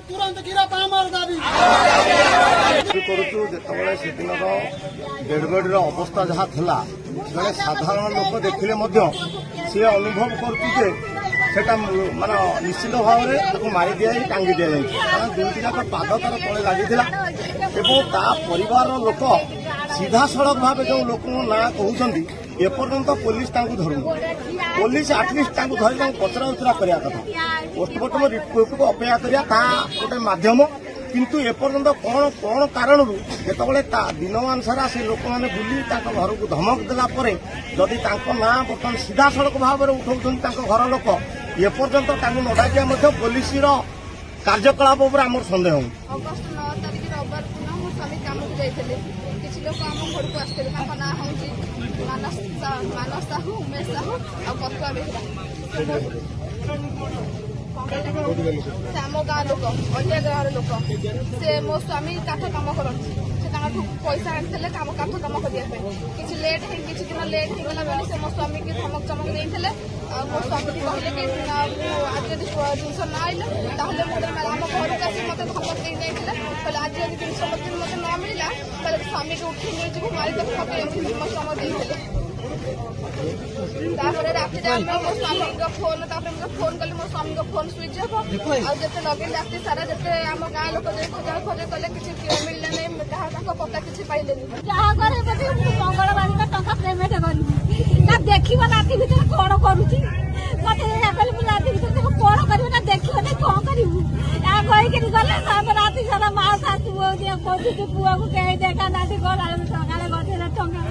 तुरंत गिरफ्त आमर दाबी करुचु जेतबेले सेदिनर डेडबडी अवस्था जहाँ थिला जड़े साधारण लोक देखिले सी अनुभव करुचे सेटा मान निश्चित भाव में मारी दिया टांगी दि जाए कारण दुईटी जाक पाद तार तले लगी परिवार लोक सीधा सड़क भाव जो लोक ना कहते एपर्यंत पुलिस धरू पुलिस आटलिस्ट धरी पचरा उचरा करने कथा पोस्टमार्टम रिपोर्ट को अपेक्षा करा गोटे मध्यम किंतु एपर्यंत कौन कौन कारण जिते दिनमान सारा से लोक मैंने बुली घर को धमक देला जदि ना बर्तमान सीधा सड़क भाव में उठाऊँ घर लोक एपर्यंत न डाकिया पुलिस कार्यकलाप आम सन्देह अगस्ट 9 तारिख रविवार दिन मो स्वामी काम को जाइए किसी लोग आम घर को आसते ना हूँ मानस साहू उमेश साहू आकुआ बेहरा से आम गाँ लोक अंडिया गाँव लोक से मो स्वामी काठ कम करती पैसा आनी काम काठ कम करने किसी लेट किसी दिन लेट होगा बेले से मो स्वामी की धमक चमक नहीं मो स्वामी को कहले कि आज यदि जिनस ना आइले आम घर को आस मत धमक नहीं कहले आज यदि जिनस मत न मिलला स्वामी को उठी नहीं जी मारी मो स्वामी देते राति मो स्वामी फोन फोन कले मो स्वामी फोन स्विच ऑफ आते लगे राति सारा जिते आम गाँ लोक खोजा खोज कले किसी मिलला नहीं पता किसी पाइले मंगलवार टंका पेमेंट करी देखिब राति भर कौन करुच्ची मत राति भर कौन कर देखिए कौन करूँ कहीकि गले राति सारा माँ शाशु पुआ को कहीं देखा ना गला सकाले गठे टंका